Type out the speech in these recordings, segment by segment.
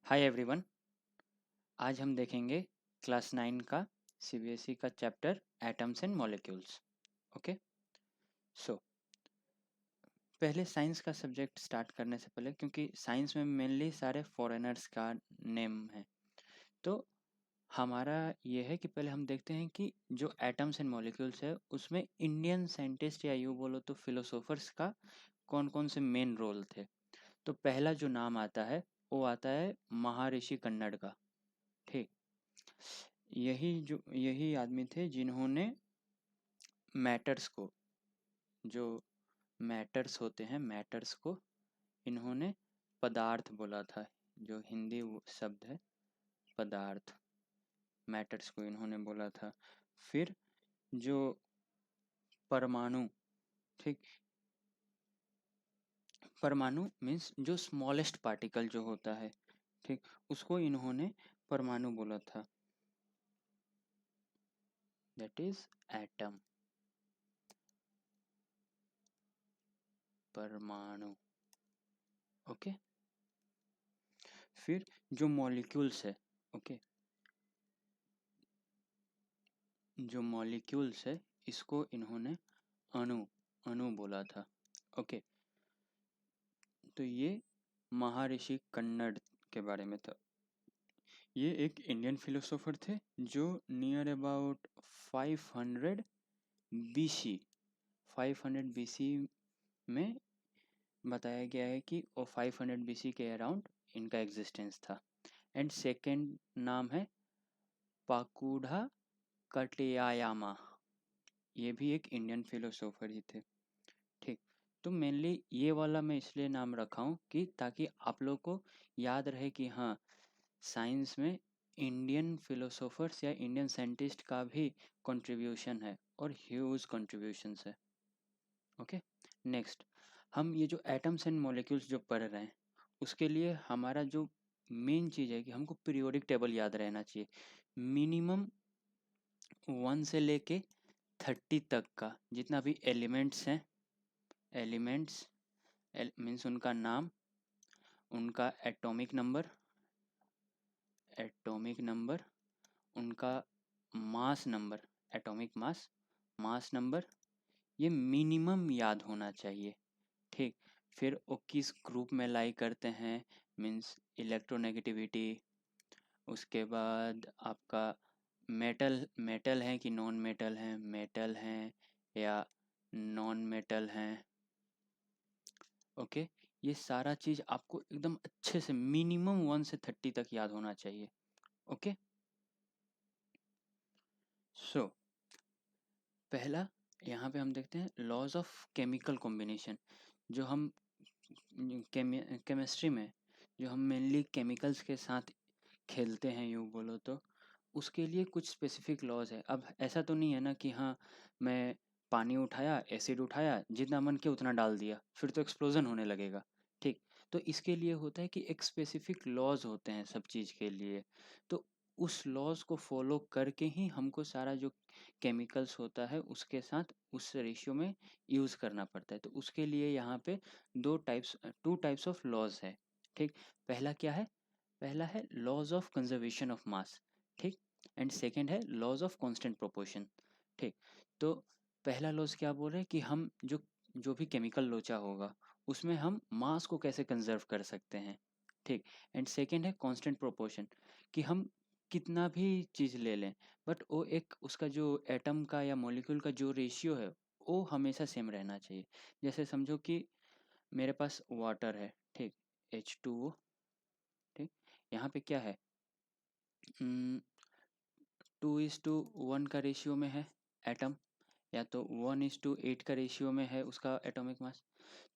Hi everyone. आज हम देखेंगे क्लास 9 का सीबीएसई का chapter atoms and molecules. Okay, so पहले साइंस का सब्जेक्ट स्टार्ट करने से पहले, क्योंकि साइंस में मेनली सारे फॉरेनर्स का नेम है, तो हमारा ये है कि पहले हम देखते हैं कि जो एटम्स एंड मॉलिक्यूल्स है उसमें इंडियन साइंटिस्ट या यूँ बोलो तो फिलोसोफर्स का कौन कौन से मेन रोल थे। तो पहला जो नाम आता है वो आता है महर्षि कन्नड़ का। ठीक, यही आदमी थे जिन्होंने मैटर्स को, जो मैटर्स होते हैं, मैटर्स को इन्होंने पदार्थ बोला था। जो हिंदी शब्द है पदार्थ, मैटर्स को इन्होंने बोला था। फिर जो परमाणु, ठीक, परमाणु मीन्स जो स्मॉलेस्ट पार्टिकल जो होता है, ठीक, उसको इन्होंने परमाणु बोला था, दैट इज एटम, परमाणु। ओके, फिर जो मॉलिक्यूल्स है, ओके, जो मॉलिक्यूल्स है इसको इन्होंने अणु, अणु बोला था। ओके, तो ये महर्षि कन्नड़ के बारे में था। ये एक इंडियन फिलोसोफर थे जो नियर अबाउट 500 बीसी, 500 बीसी में बताया गया है कि वो 500 बीसी के अराउंड इनका एग्जिस्टेंस था। एंड सेकंड नाम है पाकुड़ा कटियायामा, ये भी एक इंडियन फिलोसोफर ही थे। ठीक, तो मेनली ये वाला मैं इसलिए नाम रखा हूँ कि ताकि आप लोग को याद रहे कि हाँ, साइंस में इंडियन फिलोसोफर्स या इंडियन साइंटिस्ट का भी कंट्रीब्यूशन है और ह्यूज कंट्रीब्यूशंस है। ओके, नेक्स्ट हम ये जो एटम्स एंड मॉलिक्यूल्स जो पढ़ रहे हैं उसके लिए हमारा जो मेन चीज़ है कि हमको पीरियोडिक टेबल याद रहना चाहिए। मिनिमम 1 से लेके 30 तक का जितना भी एलिमेंट्स हैं, एलिमेंट्स मीन्स उनका नाम, उनका एटॉमिक नंबर, उनका mass number, atomic mass, mass number, ये मिनिमम याद होना चाहिए। ठीक, फिर वो किस ग्रुप में लाई करते हैं, मीन्स इलेक्ट्रोनेगेटिविटी, उसके बाद आपका मेटल, मेटल है कि नॉन मेटल है, मेटल हैं या नॉन मेटल हैं। ओके, ये सारा चीज़ आपको एकदम अच्छे से मिनिमम 1 से 30 तक याद होना चाहिए। ओके, सो पहला यहाँ पे हम देखते हैं लॉज ऑफ केमिकल कॉम्बिनेशन। जो हम केमिस्ट्री में जो हम मेनली केमिकल्स के साथ खेलते हैं यूँ बोलो तो उसके लिए कुछ स्पेसिफिक लॉज है। अब ऐसा तो नहीं है ना कि हाँ, मैं पानी उठाया, एसिड उठाया, जितना मन किया उतना डाल दिया, फिर तो एक्सप्लोजन होने लगेगा। ठीक, तो इसके लिए होता है कि एक स्पेसिफिक लॉज होते हैं सब चीज़ के लिए। तो उस लॉज को फॉलो करके ही हमको सारा जो केमिकल्स होता है उसके साथ उस रेशियो में यूज़ करना पड़ता है। तो उसके लिए यहाँ पे टू टाइप्स ऑफ लॉज है। ठीक, पहला क्या है, पहला है laws of conservation of mass. ठीक, एंड सेकंड है लॉज ऑफ कांस्टेंट प्रोपोर्शन। ठीक, तो पहला लॉज क्या बोल रहे हैं कि हम जो जो भी केमिकल लोचा होगा उसमें हम मास को कैसे कंजर्व कर सकते हैं। ठीक, एंड सेकंड है कांस्टेंट प्रोपोर्शन, कि हम कितना भी चीज़ ले लें बट वो एक उसका जो एटम का या मॉलिक्यूल का जो रेशियो है वो हमेशा सेम रहना चाहिए। जैसे समझो कि मेरे पास वाटर है, ठीक, H2O। ठीक, यहाँ पे क्या है, 2:1 का रेशियो में है एटम, या तो 1:8 का रेशियो में है उसका एटॉमिक मास।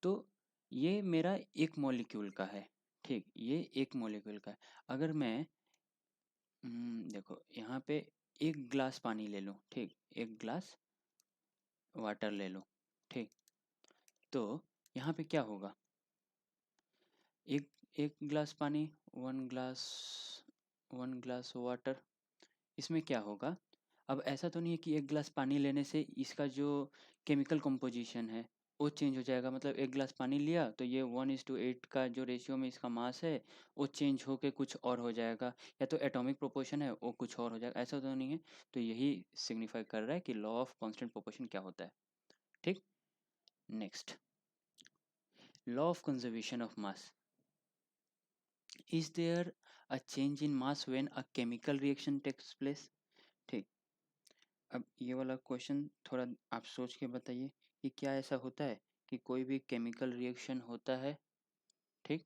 तो ये मेरा एक मॉलिक्यूल का है। ठीक, ये एक मॉलिक्यूल का है। अगर मैं देखो यहाँ पे एक ग्लास पानी ले लूँ, ठीक, एक ग्लास वाटर ले लूँ, ठीक, तो यहाँ पे क्या होगा, एक एक ग्लास पानी, one glass, one glass water, इसमें क्या होगा। अब ऐसा तो नहीं है कि एक गिलास पानी लेने से इसका जो केमिकल कंपोजिशन है वो चेंज हो जाएगा। मतलब एक गिलास पानी लिया तो ये 1:8 का जो रेशियो में इसका मास है वो चेंज होके कुछ और हो जाएगा, या तो एटॉमिक प्रोपोर्शन है वो कुछ और हो जाएगा, ऐसा तो नहीं है। तो यही सिग्निफाई कर रहा है कि लॉ ऑफ कांस्टेंट प्रोपोर्शन क्या होता है। ठीक, next, law of conservation of mass. Is there a change in mass when a chemical reaction takes place? ठीक, अब ये वाला क्वेश्चन थोड़ा आप सोच के बताइए कि क्या ऐसा होता है कि कोई भी केमिकल रिएक्शन होता है, ठीक,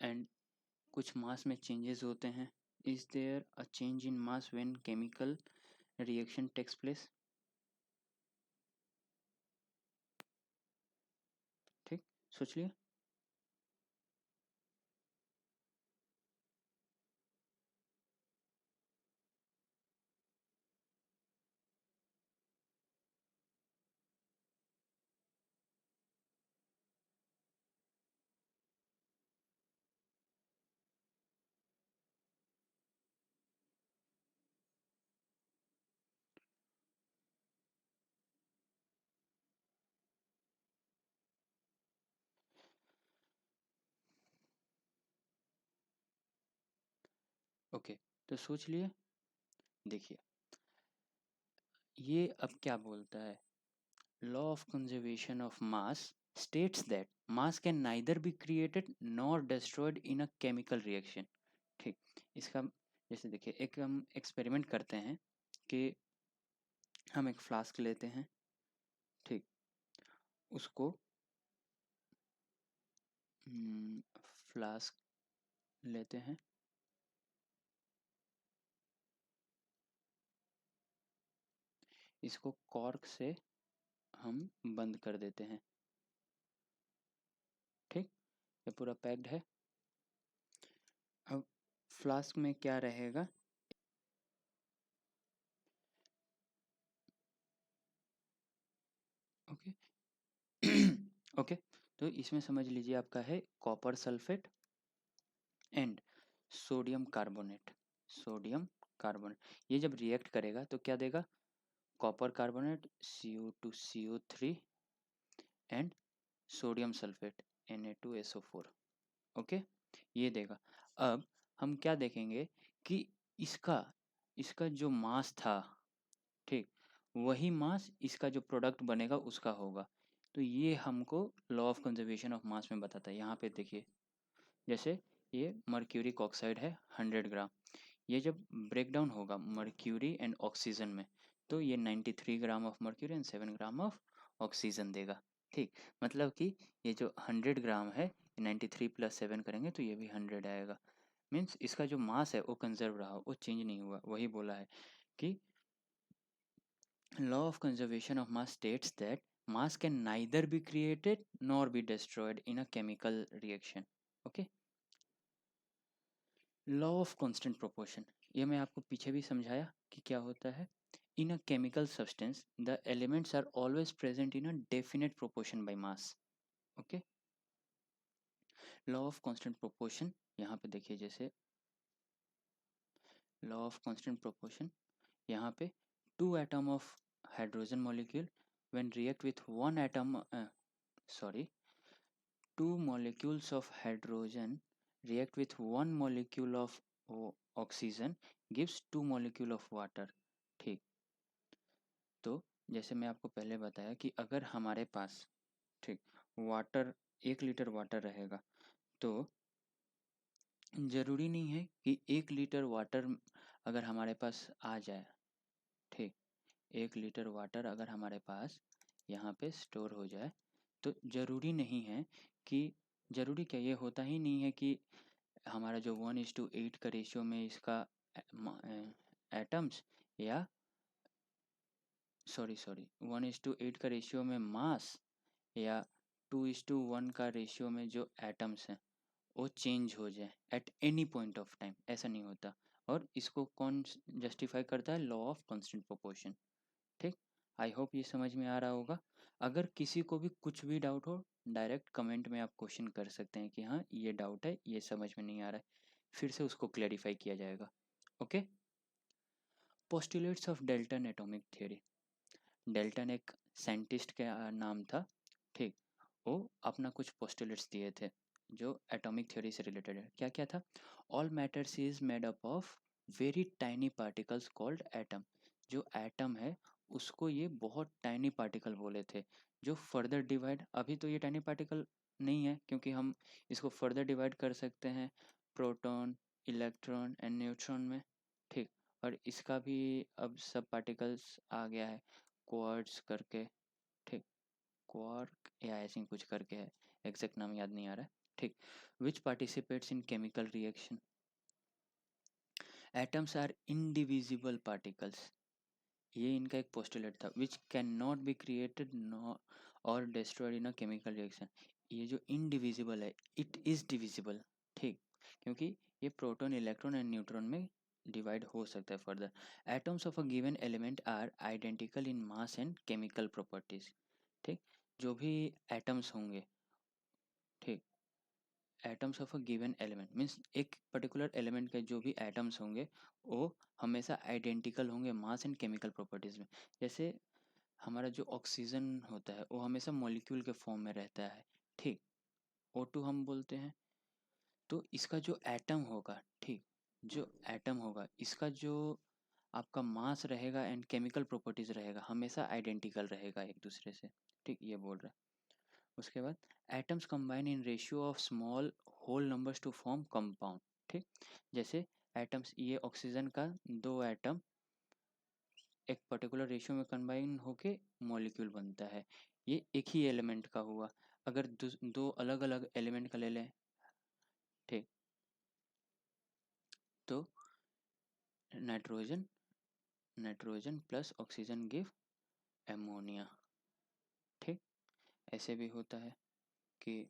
एंड कुछ मास में चेंजेस होते हैं। Is there a change in mass when chemical reaction takes place? ठीक, सोच लिया। ओके, तो सोच लिए। देखिए, ये अब क्या बोलता है, law of conservation of mass states that mass can neither be created nor destroyed in a chemical reaction। ठीक, इसका जैसे देखिए, एक हम एक्सपेरिमेंट करते हैं कि हम एक फ्लास्क लेते हैं, ठीक, उसको फ्लास्क लेते हैं, इसको कॉर्क से हम बंद कर देते हैं। ठीक, ये पूरा पैक्ड है। अब फ्लास्क में क्या रहेगा, ओके ओके, तो इसमें समझ लीजिए आपका है copper sulphate and sodium carbonate. Sodium carbonate ये जब रिएक्ट करेगा तो क्या देगा, copper carbonate CO2CO3 and sodium sulphate Na2SO4। Okay, ये देगा। अब हम क्या देखेंगे कि इसका इसका जो मास था, ठीक, वही मास इसका जो प्रोडक्ट बनेगा उसका होगा। तो ये हमको लॉ ऑफ कंजर्वेशन ऑफ मास में बताता है। यहाँ पे देखिए, जैसे ये मर्क्यूरिक ऑक्साइड है 100 ग्राम, ये जब ब्रेक डाउन होगा मर्क्यूरी एंड ऑक्सीजन में, तो ये 93 gram of mercury and 7 gram of oxygen देगा। ठीक, मतलब कि ये जो 100 ग्राम है, 93 प्लस 7 करेंगे तो ये भी 100 आएगा। मीन्स इसका जो मास है वो कंजर्व रहा, वो चेंज नहीं हुआ। वही बोला है कि law of conservation of mass states that mass can neither be created nor be destroyed in a chemical reaction। okay, law of constant proportion, ये मैं आपको पीछे भी समझाया कि क्या होता है। In a chemical substance the elements are always present in a definite proportion by mass. Okay, law of constant proportion यहाँ पे देखिए, जैसे लॉ ऑफ कांस्टेंट प्रोपोर्शन यहाँ पे two atom of hydrogen molecule when react with one atom, sorry, two molecules of hydrogen react with one molecule of oxygen gives two molecule of water। ठीक, तो जैसे मैं आपको पहले बताया कि अगर हमारे पास, ठीक, वाटर 1 लीटर वाटर रहेगा, तो ज़रूरी नहीं है कि 1 लीटर वाटर अगर हमारे पास आ जाए, ठीक, 1 लीटर वाटर अगर हमारे पास यहाँ पे स्टोर हो जाए, तो ज़रूरी नहीं है कि, ज़रूरी क्या, ये होता ही नहीं है कि हमारा जो 1:8 का रेशियो में इसका एटम्स, या सॉरी 1:8 का रेशियो में मास, या 2:1 का रेशियो में जो एटम्स हैं वो चेंज हो जाए at any point of time, ऐसा नहीं होता। और इसको कौन जस्टिफाई करता है, लॉ ऑफ कांस्टेंट प्रोपोर्शन। ठीक, आई होप ये समझ में आ रहा होगा। अगर किसी को भी कुछ भी डाउट हो, डायरेक्ट कमेंट में आप क्वेश्चन कर सकते हैं कि हाँ ये डाउट है, ये समझ में नहीं आ रहा है, फिर से उसको क्लैरिफाई किया जाएगा। Okay, postulates of Dalton atomic theory. Dalton एक साइंटिस्ट का नाम था, ठीक, वो अपना कुछ पोस्टुलेट्स दिए थे जो एटॉमिक थ्योरी से रिलेटेड है। क्या क्या था? All matters is made up of very tiny particles called atom. जो एटम है उसको ये बहुत टाइनी पार्टिकल बोले थे, जो फर्दर डिवाइड, अभी तो ये टाइनी पार्टिकल नहीं है क्योंकि हम इसको फर्दर डिवाइड कर सकते हैं प्रोटॉन, इलेक्ट्रॉन एंड न्यूट्रॉन में, ठीक। और इसका भी अब सब पार्टिकल्स आ गया है, क्वार्ट्ज करके, ठीक, क्वार्क या ऐसे कुछ करके है, एग्जैक्ट नाम याद नहीं आ रहा है, ठीक। Which participates in chemical reaction. Atoms are indivisible particles, ये इनका एक पोस्टुलेट था, which can not be created or destroyed in a chemical reaction. ये जो इनडिविजिबल है, इट इज डिविजिबल, ठीक, क्योंकि ये प्रोटॉन, इलेक्ट्रॉन एंड न्यूट्रॉन में डिवाइड हो सकता है further. Atoms of a given element are identical in mass and chemical properties, ठीक। जो भी एटम्स होंगे, ठीक, atoms of a given element means एक पर्टिकुलर एलिमेंट के जो भी एटम्स होंगे वो हमेशा आइडेंटिकल होंगे मास एंड केमिकल प्रॉपर्टीज में। जैसे हमारा जो ऑक्सीजन होता है वो हमेशा मॉलिक्यूल के फॉर्म में रहता है, ठीक, O2 हम बोलते हैं। तो इसका जो एटम होगा, ठीक, जो एटम होगा इसका जो आपका मास रहेगा एंड केमिकल प्रॉपर्टीज रहेगा हमेशा आइडेंटिकल रहेगा एक दूसरे से, ठीक, ये बोल रहा है। उसके बाद atoms combine in ratio of small whole numbers to form compound, ठीक। जैसे एटम्स, ये ऑक्सीजन का दो एटम एक पर्टिकुलर रेशियो में कंबाइन होके मॉलिक्यूल बनता है, ये एक ही एलिमेंट का हुआ। अगर दो अलग अलग एलिमेंट का ले लें, ठीक, तो nitrogen nitrogen plus oxygen give ammonia, ठीक। ऐसे भी होता है कि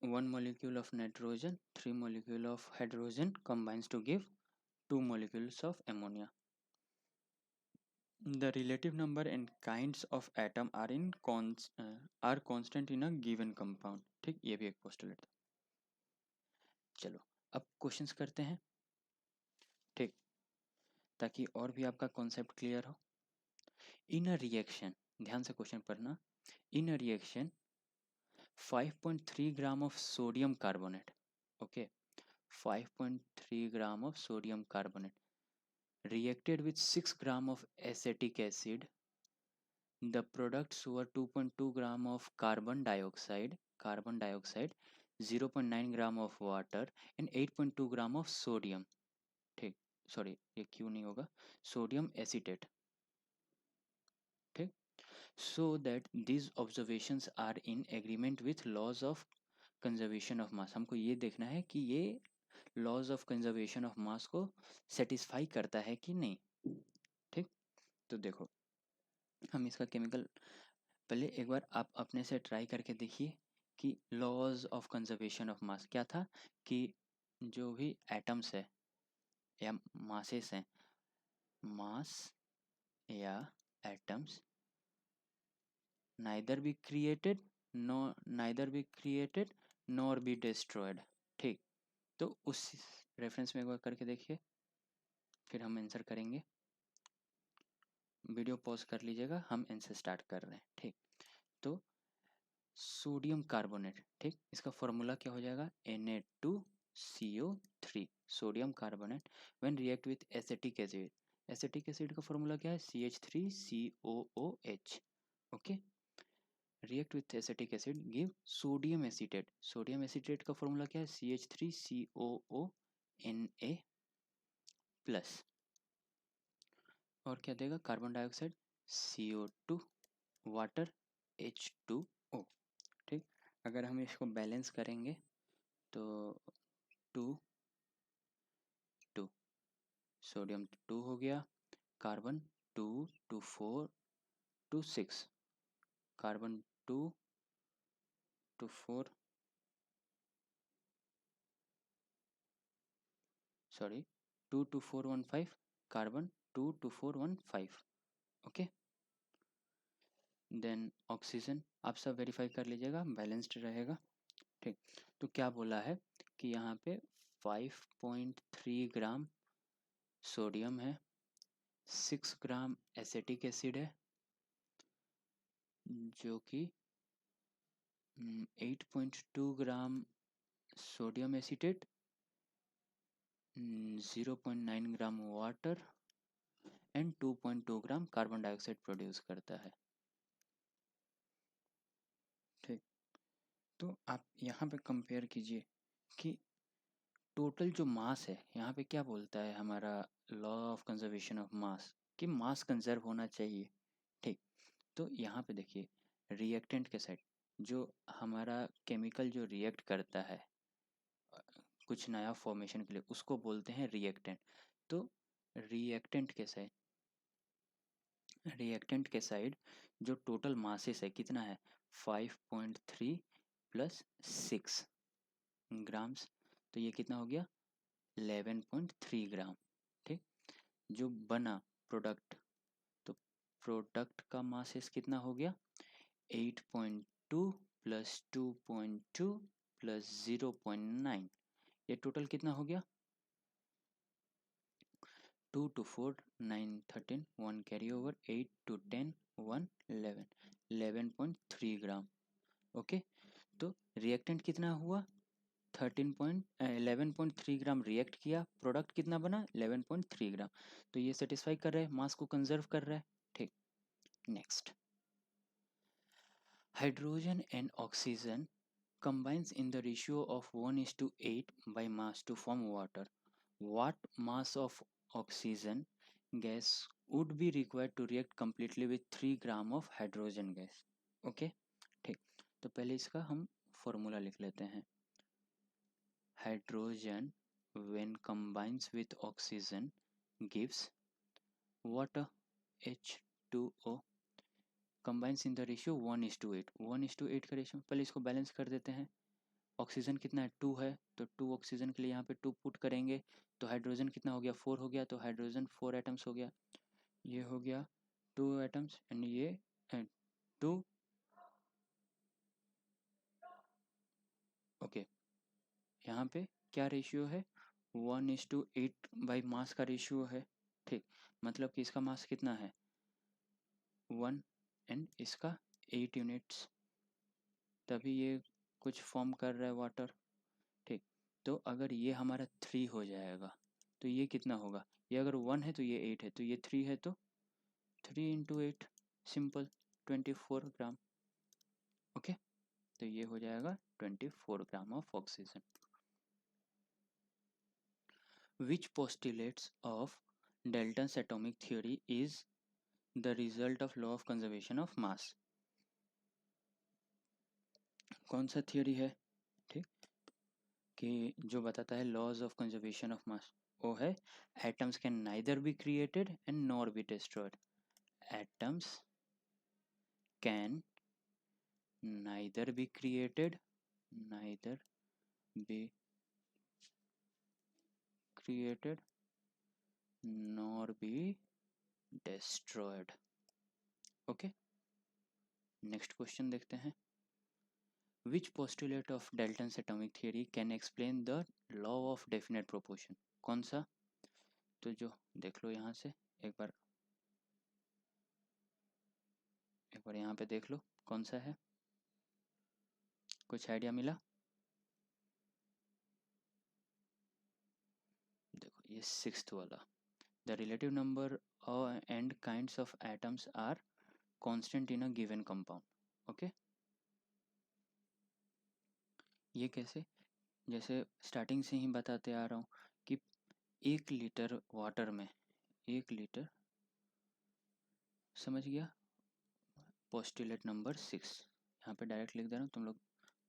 1 molecule of nitrogen, 3 molecule of hydrogen combines to give 2 molecules of ammonia. The relative number and kinds of atom are constant in a given compound, ठीक, ये भी एक पोस्टुलेट था। चलो अब क्वेश्चंस करते हैं, ठीक, ताकि और भी आपका कॉन्सेप्ट क्लियर हो। इन अ रिएक्शन, ध्यान से क्वेश्चन पढ़ना, in a reaction 5.3 gram of sodium carbonate, okay, 5.3 gram of sodium carbonate reacted with 6 gram of acetic acid. The products were 2.2 gram of carbon dioxide, 0.9 gram of water and 8.2 gram of sodium, ठीक, sorry ये क्यों नहीं होगा, sodium acetate, ठीक। So that these observations are in agreement with laws of conservation of mass। हमको ये देखना है कि ये laws of conservation of mass को सेटिस्फाई करता है कि नहीं, ठीक। तो देखो हम इसका केमिकल, पहले एक बार आप अपने से ट्राई करके देखिए कि laws of conservation of mass क्या था, कि जो भी एटम्स है या मासेस हैं, मास या atoms neither be created nor be destroyed, ठीक। तो उस रेफरेंस में एक बार करके देखिए, फिर हम आंसर करेंगे। वीडियो पॉज कर लीजिएगा, हम आंसर स्टार्ट कर रहे हैं, ठीक। तो सोडियम कार्बोनेट, ठीक, इसका फॉर्मूला क्या हो जाएगा, Na2CO3, sodium carbonate when react with acetic acid, acetic acid का फॉर्मूला क्या है, CH3COOH, okay. React with acetic acid give sodium acetate, sodium acetate का फॉर्मूला क्या है, CH3COONA प्लस, और क्या देगा, carbon dioxide CO2, water H2O, ठीक। अगर हम इसको बैलेंस करेंगे तो 2 2 सोडियम 2 हो गया, carbon 2 2 4 2 6, carbon 2 2 4 sorry 2 2 4 1 5, carbon 2 2 4 1 5, okay. Then oxygen आप सब वेरीफाई कर लीजिएगा, बैलेंस्ड रहेगा, ठीक। तो क्या बोला है कि यहाँ पे 5.3 ग्राम सोडियम है, 6 ग्राम एसिटिक एसिड है जो कि 8.2 gram sodium acetate, 0.9 gram water and 2.2 gram carbon dioxide produce करता है। ठीक, तो आप यहाँ पे कंपेयर कीजिए कि टोटल जो मास है, यहाँ पे क्या बोलता है हमारा लॉ ऑफ कंजर्वेशन ऑफ मास, कि मास कंजर्व होना चाहिए। ठीक, तो यहाँ पे देखिए रिएक्टेंट के साइड जो हमारा केमिकल जो रिएक्ट करता है कुछ नया फॉर्मेशन के लिए, उसको बोलते हैं रिएक्टेंट। तो रिएक्टेंट के साइड जो टोटल मासेस है कितना है, 5.3 प्लस 6 ग्राम्स, तो ये कितना हो गया 11.3 ग्राम। ठीक, जो बना प्रोडक्ट, तो प्रोडक्ट का मासेस कितना हो गया 8.2 प्लस 2.2 प्लस 0.9, ये टोटल कितना हो गया 2 to 4 9 13 1 carry over 8 to 10 1 11 11.3 gram. Okay, तो रिएक्टेंट कितना हुआ 11.3 ग्राम रिएक्ट किया, प्रोडक्ट कितना बना 11.3 ग्राम। तो ये सेटिस्फाई कर रहा है, मास को कंजर्व कर रहा है। ठीक, next, hydrogen and oxygen combines in the ratio of 1:8 by mass to form water. What mass of oxygen gas would be required to react completely with 3 gram of hydrogen gas? Okay, ठीक, तो पहले इसका हम formula लिख लेते हैं। Hydrogen when combines with oxygen gives water, H2O, combines in the ratio 1:8। 1:8 का ratio, पहले इसको बैलेंस कर देते हैं। ऑक्सीजन कितना है 2 है, तो 2 ऑक्सीजन के लिए यहाँ पे 2 पुट करेंगे, तो हाइड्रोजन कितना हो गया 4 हो गया, तो हाइड्रोजन 4 एटम्स हो गया, ये हो गया 2 एटम्स एंड ये 2। ओके, यहाँ पे क्या रेशियो है 1:8 बाई मास का रेशियो है। ठीक, मतलब कि इसका मास कितना है 1 एंड इसका 8 यूनिट्स, तभी ये कुछ फॉर्म कर रहा है वाटर। ठीक, तो अगर ये हमारा 3 हो जाएगा तो ये कितना होगा, ये अगर 1 है तो ये 8 है, तो ये 3 है, तो 3 इंटू 8 सिंपल 24 ग्राम। ओके, तो ये हो जाएगा 24 gram of oxygen. Which postulates of Dalton's atomic theory is the result of law of conservation of mass? कौन सा थियोरी है, ठीक, कि जो बताता है laws of conservation of mass, वो है atoms can neither be created and nor be destroyed. Atoms can neither be created nor be destroyed। Okay, next question देखते हैं। Which postulate of Dalton's atomic theory can explain the law of definite proportion? कौन सा, तो जो देख लो यहाँ से एक बार यहाँ पे देख लो कौन सा है, कुछ आइडिया मिला? देखो ये 6th वाला, the relative number and kinds of atoms are constant in a given compound. Okay, ये कैसे, जैसे स्टार्टिंग से ही बताते आ रहा हूँ कि 1 लीटर वाटर में 1 लीटर, समझ गया, पोस्टुलेट नंबर 6 यहाँ पे डायरेक्ट लिख दे रहा हूँ, तुम लोग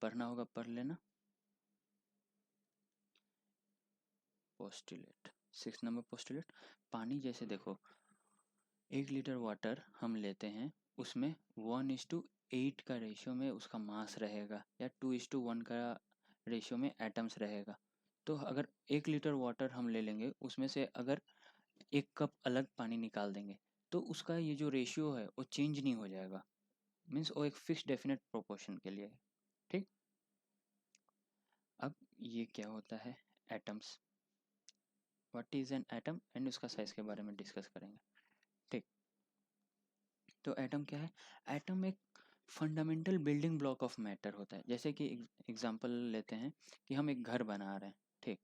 पढ़ना होगा पढ़ लेना। पोस्टुलेट 6 नंबर पोस्टुलेट, पानी जैसे देखो 1 लीटर वाटर हम लेते हैं, उसमें 1:8 का रेशियो में उसका मास रहेगा, या 2:1 का रेशियो में एटम्स रहेगा। तो अगर 1 लीटर वाटर हम ले लेंगे, उसमें से अगर 1 कप अलग पानी निकाल देंगे, तो उसका ये जो रेशियो है वो चेंज नहीं हो जाएगा, मीन्स वो एक फिक्स डेफिनेट प्रोपोर्शन के लिए है। ठीक, अब ये क्या होता है atoms, what is an atom and उसका साइज के बारे में डिस्कस करेंगे। ठीक, तो एटम क्या है, एटम एक fundamental building block of matter होता है। जैसे कि एग्जांपल लेते हैं कि हम एक घर बना रहे हैं, ठीक,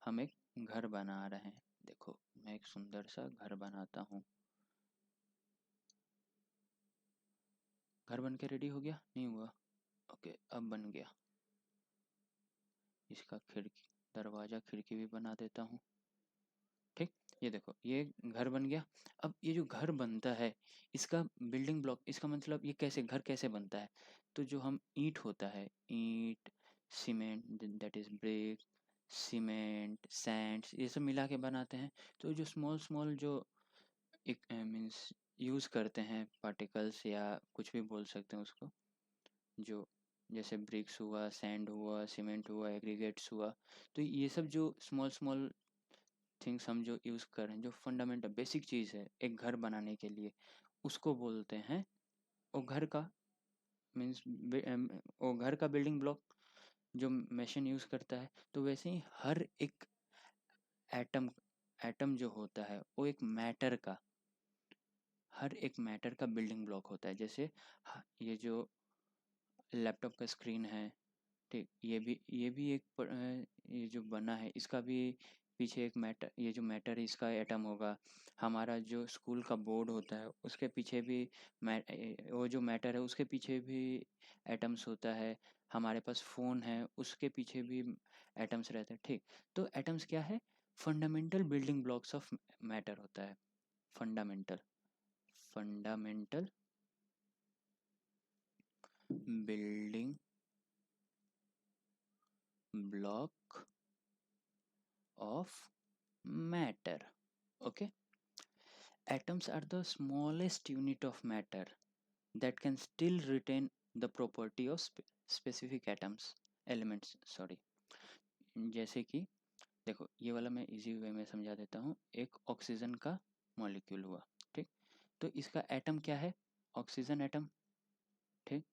हम एक घर बना रहे हैं। देखो मैं एक सुंदर सा घर बनाता हूँ। घर बन के रेडी हो गया? नहीं हुआ? ओके, अब बन गया। इसका खिड़की, दरवाज़ा, खिड़की भी बना देता हूँ, ठीक। ये देखो ये घर बन गया। अब ये जो घर बनता है इसका बिल्डिंग ब्लॉक, इसका मतलब ये कैसे घर कैसे बनता है? तो जो हम ईंट होता है, ईंट, cement, that is brick, cement, Sands, ये सब मिला के बनाते हैं। तो जो स्मॉल स्मॉल जो एक मीन्स यूज़ करते हैं पार्टिकल्स या कुछ भी बोल सकते हैं उसको, जो जैसे ब्रिक्स हुआ, सैंड हुआ, सीमेंट हुआ, एग्रीगेट्स हुआ, तो ये सब जो स्मॉल स्मॉल थिंग्स हम जो यूज़ कर रहे हैं, जो फंडामेंटल बेसिक चीज़ है एक घर बनाने के लिए, उसको बोलते हैं वो घर का मीन्स वो घर का बिल्डिंग ब्लॉक जो मशीन यूज़ करता है। तो वैसे ही हर एक एटम एटम जो होता है वो एक मैटर का, हर एक मैटर का बिल्डिंग ब्लॉक होता है। जैसे ये जो लैपटॉप का स्क्रीन है, ठीक, ये भी एक ये जो बना है इसका भी पीछे एक मैटर, ये जो मैटर है इसका एटम होगा। हमारा जो स्कूल का बोर्ड होता है उसके पीछे भी वो जो मैटर है उसके पीछे भी एटम्स होता है। हमारे पास फ़ोन है उसके पीछे भी एटम्स रहते हैं, ठीक। तो एटम्स क्या है? Fundamental building blocks of matter होता है। Fundamental fundamental building block of matter. Okay, atoms are the smallest unit of matter that can still retain the property of specific atoms elements, sorry। जैसे कि देखो ये वाला मैं इजी वे में समझा देता हूँ। एक ऑक्सीजन का मॉलिक्यूल हुआ, ठीक, तो इसका एटम क्या है? ऑक्सीजन एटम, ठीक,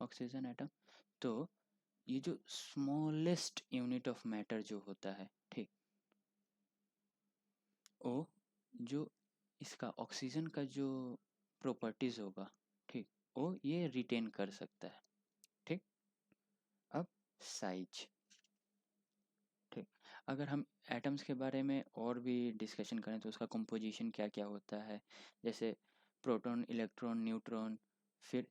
ऑक्सीजन एटम। तो ये जो स्मॉलेस्ट यूनिट ऑफ मैटर जो होता है, ठीक, वो जो इसका ऑक्सीजन का जो प्रॉपर्टीज होगा, ठीक, वो ये रिटेन कर सकता है, ठीक। अब साइज, ठीक, अगर हम एटम्स के बारे में और भी डिस्कशन करें तो उसका कंपोजिशन क्या क्या होता है, जैसे प्रोटॉन, इलेक्ट्रॉन, न्यूट्रॉन, फिर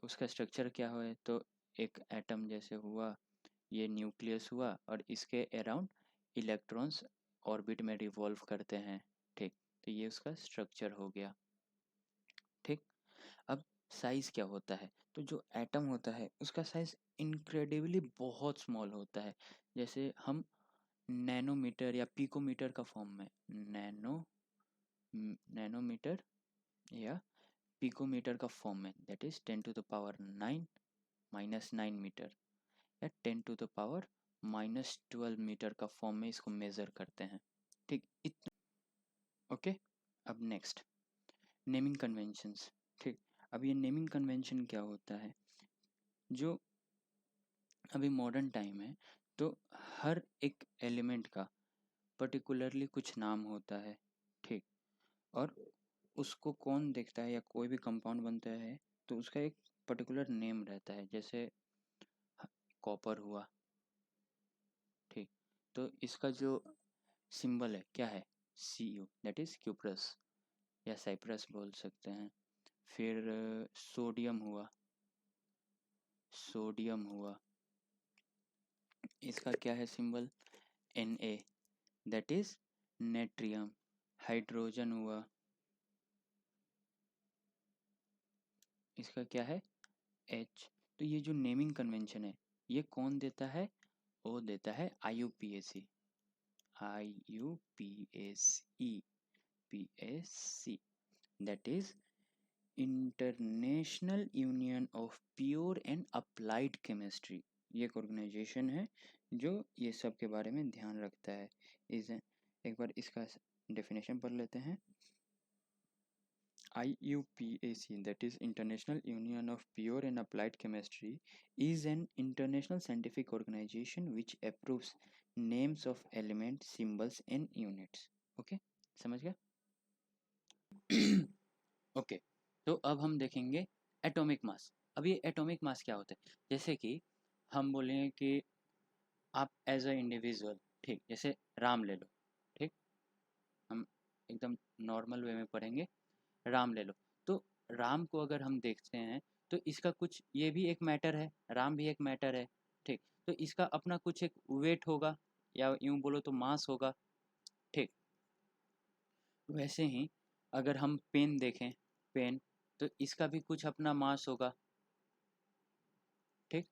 उसका स्ट्रक्चर क्या हो, तो एक एटम जैसे हुआ, ये न्यूक्लियस हुआ और इसके अराउंड इलेक्ट्रॉन्स ऑर्बिट में रिवॉल्व करते हैं, ठीक, तो ये उसका स्ट्रक्चर हो गया, ठीक। अब साइज़ क्या होता है? तो जो एटम होता है उसका साइज़ इनक्रेडिबली बहुत स्मॉल होता है। जैसे हम नैनोमीटर या पिकोमीटर का फॉर्म में नैनोमीटर या पिकोमीटर का फॉर्म में, दैट इज 10⁻9 -9 मीटर या 10⁻⁻12 मीटर का फॉर्म में इसको मेज़र करते हैं, ठीक, इतना। ओके, अब नेक्स्ट नेमिंग कन्वेंशंस, ठीक। अब ये नेमिंग कन्वेंशन क्या होता है? जो अभी मॉडर्न टाइम है तो हर एक एलिमेंट का पर्टिकुलरली कुछ नाम होता है, ठीक, और उसको कौन देखता है या कोई भी कंपाउंड बनता है तो उसका एक पर्टिकुलर नेम रहता है। जैसे कॉपर हुआ, ठीक, तो इसका जो सिंबल है क्या है? Cu, दैट इज क्यूप्रस या साइप्रस बोल सकते हैं। फिर सोडियम हुआ, सोडियम हुआ, इसका क्या है symbol? Na, that is natrium. Hydrogen हुआ, इसका क्या है? H। तो ये जो नेमिंग कन्वेंशन है ये कौन देता है? वो देता है IUPAC, PAC, that is international union of pure and applied chemistry. ये एक ऑर्गेनाइजेशन है जो ये सब के बारे में ध्यान रखता है। एक बार इसका डेफिनेशन पढ़ लेते हैं। IUPAC, that is International Union of Pure and Applied Chemistry, is an international scientific organization which approves names of elements, symbols and units. Okay, समझ गया? ओके, तो अब हम देखेंगे एटॉमिक मास। अब ये एटॉमिक मास क्या होता है, जैसे कि हम बोलें कि आप एज अ इंडिविजुअल, ठीक, जैसे राम ले लो, ठीक, हम एकदम नॉर्मल वे में पढ़ेंगे, राम ले लो। तो राम को अगर हम देखते हैं तो इसका कुछ, ये भी एक मैटर है, राम भी एक मैटर है, ठीक, तो इसका अपना कुछ एक वेट होगा या यूं बोलो तो मास होगा, ठीक। वैसे ही अगर हम पेन देखें, पेन, तो इसका भी कुछ अपना मास होगा, ठीक।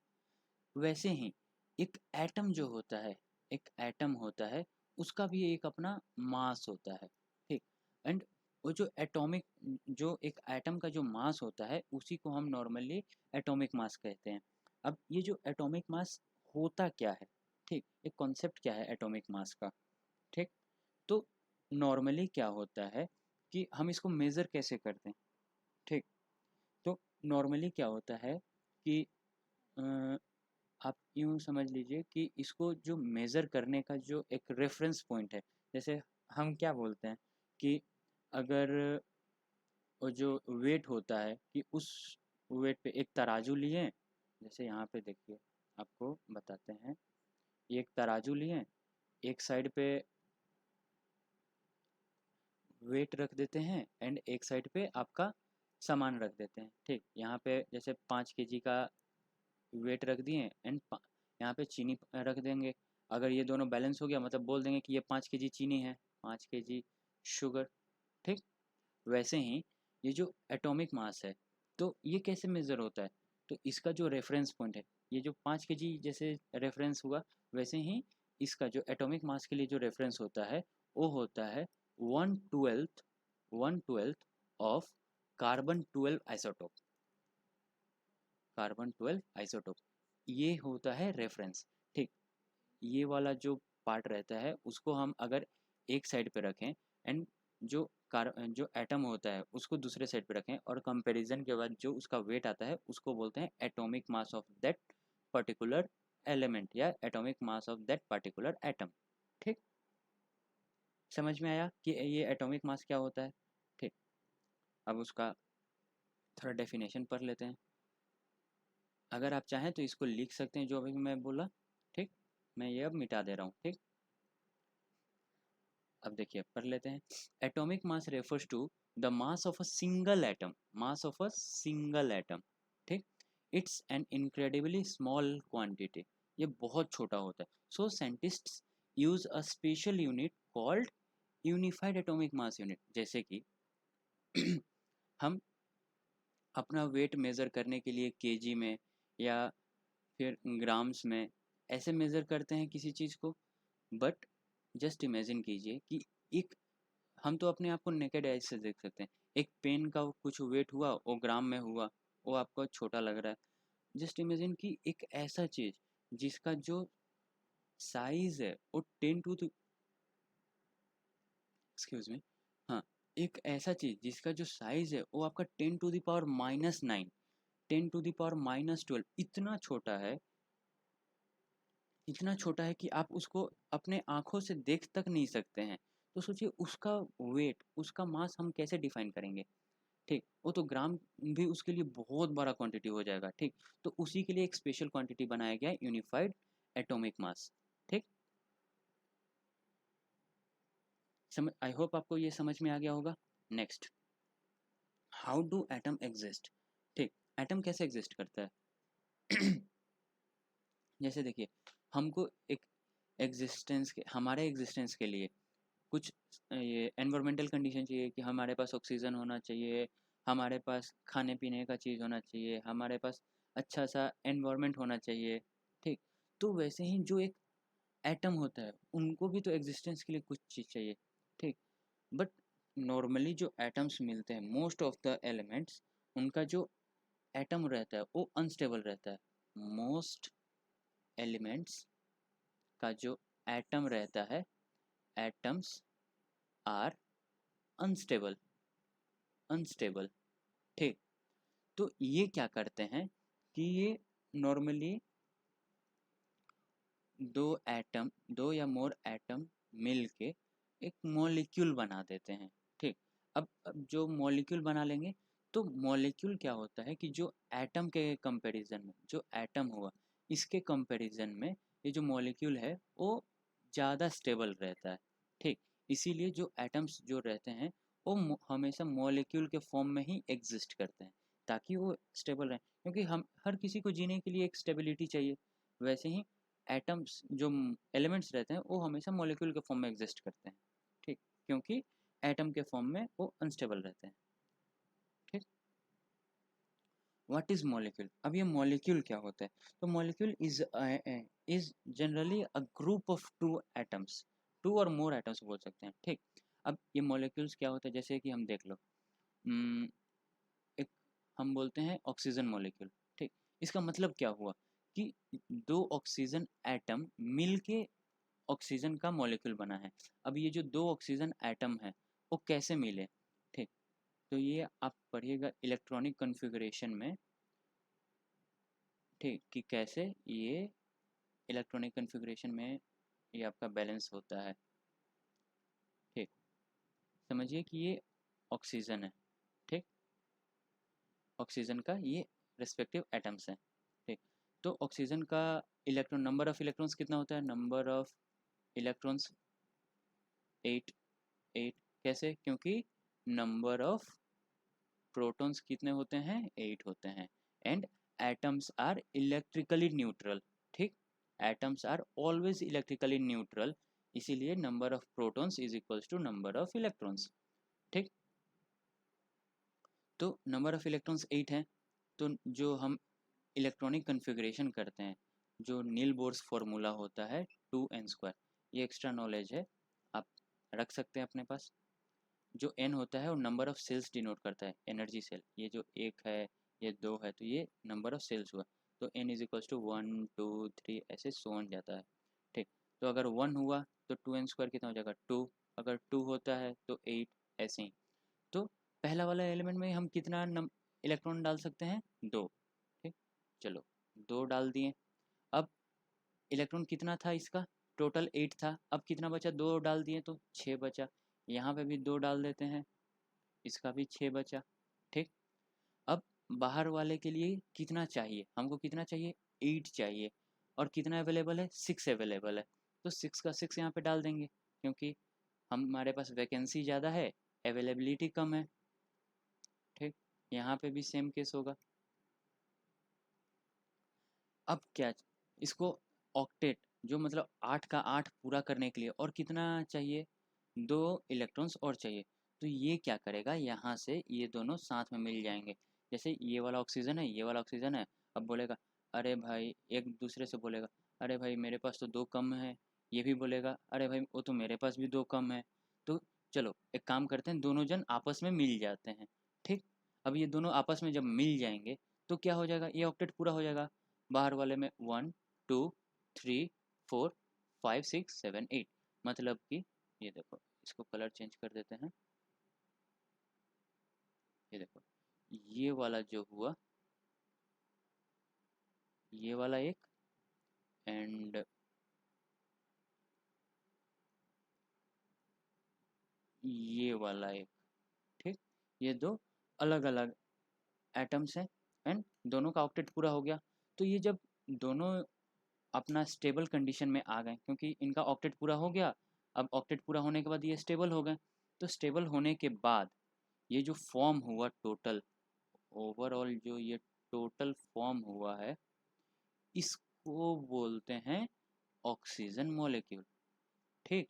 वैसे ही एक एटम जो होता है, एक एटम होता है, उसका भी एक अपना मास होता है, ठीक। एंड वो जो एटॉमिक, जो एक एटम का जो मास होता है उसी को हम नॉर्मली एटॉमिक मास कहते हैं। अब ये जो एटॉमिक मास होता क्या है, ठीक, एक कॉन्सेप्ट क्या है एटॉमिक मास का, ठीक। तो नॉर्मली क्या होता है कि हम इसको मेज़र कैसे करते हैं, ठीक। तो नॉर्मली क्या होता है कि अ, आप यूँ समझ लीजिए कि इसको जो मेज़र करने का जो एक रेफ़रेंस पॉइंट है, जैसे हम क्या बोलते हैं कि अगर वो जो वेट होता है कि उस वेट पे एक तराजू लिए, जैसे यहाँ पे देखिए आपको बताते हैं, एक तराजू लिए, एक साइड पे वेट रख देते हैं एंड एक साइड पे आपका सामान रख देते हैं, ठीक। यहाँ पे जैसे 5 kg का वेट रख दिए एंड यहाँ पे चीनी रख देंगे। अगर ये दोनों बैलेंस हो गया मतलब बोल देंगे कि ये 5 kg चीनी है, 5 kg शुगर, ठीक। वैसे ही ये जो एटॉमिक मास है, तो ये कैसे मेज़र होता है, तो इसका जो रेफरेंस पॉइंट है, ये जो 5 kg जैसे रेफरेंस हुआ, वैसे ही इसका जो एटॉमिक मास के लिए जो रेफरेंस होता है वो होता है 1/12 of carbon 12 isotope, carbon 12 isotope, ये होता है रेफरेंस, ठीक। ये वाला जो पार्ट रहता है उसको हम अगर एक साइड पे रखें एंड जो जो एटम होता है उसको दूसरे साइड पे रखें और कंपैरिजन के बाद जो उसका वेट आता है उसको बोलते हैं atomic mass of that particular element या atomic mass of that particular atom, ठीक। समझ में आया कि ये एटॉमिक मास क्या होता है, ठीक। अब उसका थोड़ा डेफिनेशन पढ़ लेते हैं। अगर आप चाहें तो इसको लिख सकते हैं जो अभी मैं बोला, ठीक। मैं ये अब मिटा दे रहा हूँ, ठीक। अब देखिए पढ़ लेते हैं। Atomic mass refers to the mass of a single atom, mass of a single atom, ठीक। It's an incredibly small quantity, ये बहुत छोटा होता है। So scientists use a special unit called unified atomic mass unit, जैसे कि हम अपना वेट मेज़र करने के लिए केजी में या फिर ग्राम्स में ऐसे मेज़र करते हैं किसी चीज़ को, बट जस्ट इमेजिन कीजिए कि एक, हम तो अपने आप को नेकेड आइज से देख सकते हैं, एक पेन का कुछ वेट हुआ वो ग्राम में हुआ, वो आपको छोटा लग रहा है। जस्ट इमेजिन कि एक ऐसा चीज़ जिसका जो साइज है वो 10 टू एक्सक्यूज मी, हाँ, एक ऐसा चीज़ जिसका जो साइज है वो आपका 10⁻⁻⁹, 10⁻⁻12, इतना छोटा है, इतना छोटा है कि आप उसको अपने आँखों से देख तक नहीं सकते हैं। तो सोचिए उसका वेट, उसका मास हम कैसे डिफ़ाइन करेंगे? ठीक, वो तो ग्राम भी उसके लिए बहुत बड़ा क्वांटिटी हो जाएगा, ठीक? तो उसी के लिए एक स्पेशल क्वांटिटी बनाया गया है, यूनिफाइड एटॉमिक मास, ठीक? आई होप आपको ये समझ में आ गया होगा। Next, how do atom exist? ठीक, एटम कैसे एग्जिस्ट करता है? जैसे देखिए, हमको एक एग्जिस्टेंस के, हमारे एग्जिस्टेंस के लिए कुछ ये एनवायरमेंटल कंडीशन चाहिए कि हमारे पास ऑक्सीजन होना चाहिए, हमारे पास खाने पीने का चीज़ होना चाहिए, हमारे पास अच्छा सा एनवायरनमेंट होना चाहिए, ठीक। तो वैसे ही जो एक एटम होता है उनको भी तो एग्जिस्टेंस के लिए कुछ चीज़ चाहिए, ठीक। बट नॉर्मली जो एटम्स मिलते हैं, मोस्ट ऑफ द एलिमेंट्स, उनका जो एटम रहता है वो अनस्टेबल रहता है। मोस्ट एलिमेंट्स का जो एटम रहता है, एटम्स आर अनस्टेबल, अनस्टेबल, ठीक। तो ये क्या करते हैं कि ये नॉर्मली दो या मोर एटम मिल के एक मॉलिक्यूल बना देते हैं, ठीक। अब जो मॉलिक्यूल बना लेंगे तो मॉलिक्यूल क्या होता है कि जो एटम के कंपैरिजन में, जो एटम हुआ इसके कंपैरिजन में ये जो मॉलिक्यूल है वो ज़्यादा स्टेबल रहता है। ठीक, इसीलिए जो एटम्स जो रहते हैं वो हमेशा मॉलिक्यूल के फॉर्म में ही एग्जिस्ट करते हैं ताकि वो स्टेबल रहें, क्योंकि हम हर किसी को जीने के लिए एक स्टेबिलिटी चाहिए। वैसे ही एटम्स जो एलिमेंट्स रहते हैं वो हमेशा मॉलिक्यूल के फॉर्म में एग्जिस्ट करते हैं। ठीक, क्योंकि एटम के फॉर्म में वो अनस्टेबल रहते हैं। ठीक, व्हाट इज मॉलिक्यूल? अब ये मॉलिक्यूल क्या होता है? तो molecule is generally a group of two atoms, two or more atoms बोल सकते हैं। ठीक, अब ये मॉलिक्यूल्स क्या होता है, जैसे कि हम देख लो, एक हम बोलते हैं ऑक्सीजन मॉलिक्यूल। ठीक, इसका मतलब क्या हुआ कि दो ऑक्सीजन एटम मिलके ऑक्सीजन का मॉलिक्यूल बना है। अब ये जो दो ऑक्सीजन एटम है वो कैसे मिले? ठीक, तो ये आप पढ़िएगा इलेक्ट्रॉनिक कॉन्फ़िगरेशन में। ठीक, कि कैसे ये इलेक्ट्रॉनिक कॉन्फ़िगरेशन में ये आपका बैलेंस होता है। ठीक, समझिए कि ये ऑक्सीजन है। ठीक, ऑक्सीजन का ये रेस्पेक्टिव एटम्स हैं। ठीक, तो ऑक्सीजन का इलेक्ट्रॉन नंबर ऑफ इलेक्ट्रॉन्स कितना होता है? Number of electrons 8। 8 कैसे? क्योंकि नंबर ऑफ प्रोटॉन्स कितने होते हैं? 8 होते हैं। And atoms are electrically neutral. ठीक, atoms are always electrically neutral, इसीलिए number of protons is equals to number of electrons. ठीक, तो नंबर ऑफ इलेक्ट्रॉन्स 8 हैं। तो जो हम इलेक्ट्रॉनिक कन्फिग्रेशन करते हैं, जो नील बोर्स फॉर्मूला होता है 2n², ये एक्स्ट्रा नॉलेज है, आप रख सकते हैं अपने पास। जो n होता है वो नंबर ऑफ सेल्स डिनोट करता है, एनर्जी सेल। ये जो 1 है, ये 2 है, तो ये नंबर ऑफ सेल्स हुआ। तो n इज इक्वल्स टू 1 2 3 ऐसे सो ऑन जाता है। ठीक, तो अगर 1 हुआ तो 2n² कितना हो जाएगा? 2। अगर 2 होता है तो 8, ऐसे ही। तो पहला वाला एलिमेंट में हम कितना इलेक्ट्रॉन डाल सकते हैं? 2। ठीक, चलो 2 डाल दिए। अब इलेक्ट्रॉन कितना था इसका? टोटल 8 था। अब कितना बचा? 2 डाल दिए तो 6 बचा। यहाँ पे भी 2 डाल देते हैं, इसका भी 6 बचा। ठीक, अब बाहर वाले के लिए कितना चाहिए? हमको कितना चाहिए? 8 चाहिए। और कितना अवेलेबल है? 6 अवेलेबल है। तो 6 का 6 यहाँ पे डाल देंगे, क्योंकि हमारे पास वैकेंसी ज़्यादा है, अवेलेबिलिटी कम है। ठीक, यहाँ पे भी सेम केस होगा। अब क्या, इसको ऑक्टेट, जो मतलब 8 का 8 पूरा करने के लिए और कितना चाहिए? 2 इलेक्ट्रॉन्स और चाहिए। तो ये क्या करेगा, यहाँ से ये दोनों साथ में मिल जाएंगे। जैसे ये वाला ऑक्सीजन है, ये वाला ऑक्सीजन है। अब बोलेगा, अरे भाई, एक दूसरे से बोलेगा, अरे भाई मेरे पास तो 2 कम है। ये भी बोलेगा, अरे भाई वो तो मेरे पास भी 2 कम है। तो चलो एक काम करते हैं, दोनों जन आपस में मिल जाते हैं। ठीक, अब ये दोनों आपस में जब मिल जाएंगे तो क्या हो जाएगा? ये ऑक्टेट पूरा हो जाएगा। बाहर वाले में 1 2 3 4 5 6 7 8, मतलब कि ये देखो, इसको कलर चेंज कर देते हैं। ये देखो, ये वाला जो हुआ, ये वाला एक, एंड ये वाला एक। ठीक, ये दो अलग अलग एटम्स हैं एंड दोनों का ऑक्टेट पूरा हो गया। तो ये जब दोनों अपना स्टेबल कंडीशन में आ गए, क्योंकि इनका ऑक्टेट पूरा हो गया, अब ऑक्टेट पूरा होने के बाद ये स्टेबल हो गए। तो स्टेबल होने के बाद ये जो फॉर्म हुआ टोटल, ओवरऑल जो ये टोटल फॉर्म हुआ है, इसको बोलते हैं ऑक्सीजन मॉलिक्यूल। ठीक,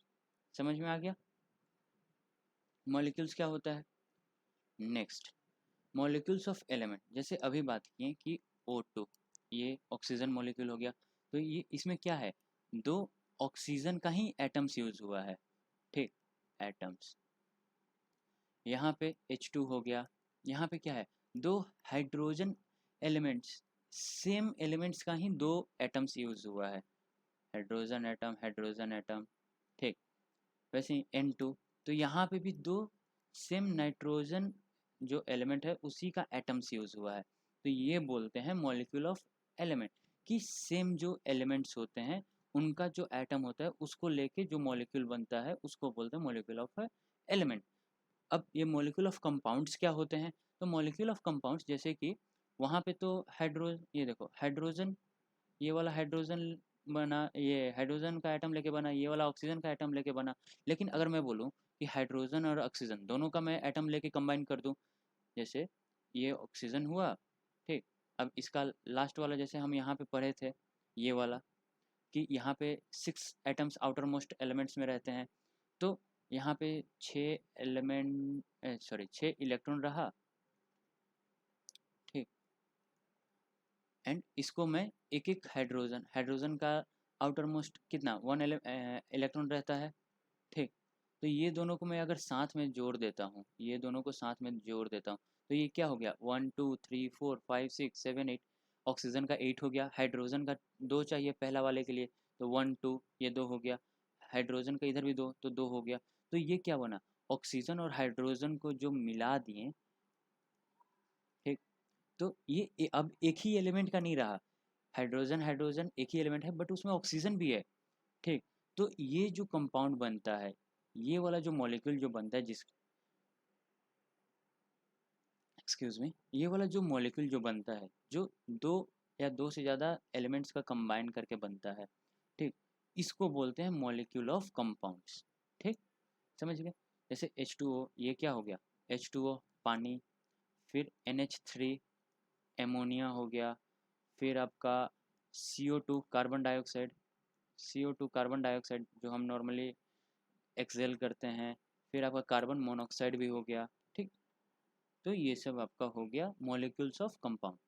समझ में आ गया? मॉलिक्यूल्स क्या होता है? नेक्स्ट, मॉलिक्यूल्स ऑफ एलिमेंट, जैसे अभी बात किए कि O2, ये ऑक्सीजन मॉलिक्यूल हो गया। तो ये इसमें क्या है? 2 ऑक्सीजन का ही एटम्स यूज हुआ है। ठीक, एटम्स, यहाँ पे H2 हो गया। यहाँ पे क्या है? 2 हाइड्रोजन एलिमेंट्स, सेम एलिमेंट्स का ही 2 एटम्स यूज हुआ है, हाइड्रोजन एटम, हाइड्रोजन एटम। ठीक, वैसे ही N2, तो यहाँ पे भी 2 सेम नाइट्रोजन जो एलिमेंट है उसी का एटम्स यूज हुआ है। तो ये बोलते हैं मॉलिक्यूल ऑफ एलिमेंट, कि सेम जो एलिमेंट्स होते हैं उनका जो एटम होता है उसको लेके जो मॉलिक्यूल बनता है उसको बोलते हैं मॉलिक्यूल ऑफ एलिमेंट। अब ये मॉलिक्यूल ऑफ कंपाउंड्स क्या होते हैं? तो मॉलिक्यूल ऑफ कंपाउंड्स, जैसे कि वहाँ पे तो ये देखो हाइड्रोजन, ये वाला हाइड्रोजन बना, ये हाइड्रोजन का एटम लेके बना, ये वाला ऑक्सीजन का एटम लेके बना। लेकिन अगर मैं बोलूँ कि हाइड्रोजन और ऑक्सीजन दोनों का मैं एटम लेके कंबाइन कर दूँ, जैसे ये ऑक्सीजन हुआ, ठीक। अब इसका लास्ट वाला जैसे हम यहाँ पे पढ़े थे, ये वाला कि यहाँ पे 6 एटम्स आउटर मोस्ट एलिमेंट्स में रहते हैं, तो यहाँ पे 6 इलेक्ट्रॉन रहा, ठीक। एंड इसको मैं एक एक हाइड्रोजन का आउटर मोस्ट कितना 1 इलेक्ट्रॉन रहता है, ठीक। तो ये दोनों को मैं अगर साथ में जोड़ देता हूँ, ये दोनों को साथ में जोड़ देता हूँ, तो ये क्या हो गया 1 2 3 4 5 6 7 8। ऑक्सीजन का 8 हो गया, हाइड्रोजन का 2 चाहिए पहला वाले के लिए, तो 1 2 ये 2 हो गया, हाइड्रोजन का इधर भी 2 तो 2 हो गया। तो ये क्या बना, ऑक्सीजन और हाइड्रोजन को जो मिला दिए, ठीक। तो ये अब एक ही एलिमेंट का नहीं रहा, हाइड्रोजन हाइड्रोजन एक ही एलिमेंट है बट उसमें ऑक्सीजन भी है, ठीक। तो ये जो कंपाउंड बनता है, ये वाला जो मॉलिक्यूल जो बनता है, जिस एक्सक्यूज मी, ये वाला जो मॉलिक्यूल जो बनता है, जो दो या दो से ज़्यादा एलिमेंट्स का कंबाइन करके बनता है, ठीक, इसको बोलते हैं मॉलिक्यूल ऑफ कंपाउंड्स, ठीक। समझ गए। जैसे H2O, ये क्या हो गया, H2O पानी, फिर NH3 एमोनिया हो गया, फिर आपका CO2 carbon dioxide, CO2 carbon dioxide जो हम नॉर्मली एक्सहेल करते हैं, फिर आपका कार्बन मोनोऑक्साइड भी हो गया, ठीक। तो ये सब आपका हो गया मॉलिक्यूल्स ऑफ कंपाउंड।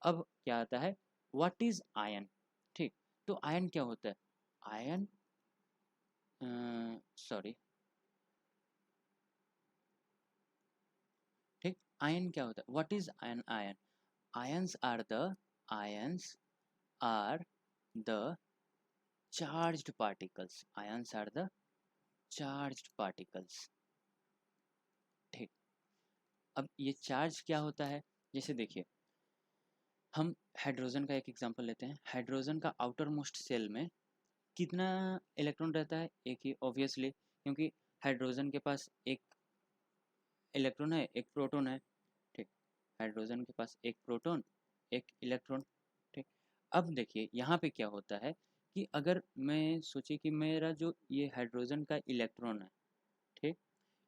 अब क्या आता है, व्हाट इज आयन, ठीक। तो आयन क्या होता है, आयन सॉरी, ठीक। आयन क्या होता है, what is ion, ion ions are the ions are the charged particles, ions are the charged particles, ठीक। अब ये चार्ज क्या होता है, जैसे देखिए हम हाइड्रोजन का एक एग्जांपल लेते हैं, हाइड्रोजन का आउटर मोस्ट सेल में कितना इलेक्ट्रॉन रहता है, एक ही ऑब्वियसली, क्योंकि हाइड्रोजन के पास एक इलेक्ट्रॉन है, एक प्रोटॉन है, ठीक। हाइड्रोजन के पास एक प्रोटॉन, एक इलेक्ट्रॉन, ठीक। अब देखिए यहाँ पे क्या होता है कि अगर मैं सोचे कि मेरा जो ये हाइड्रोजन का इलेक्ट्रॉन है, ठीक,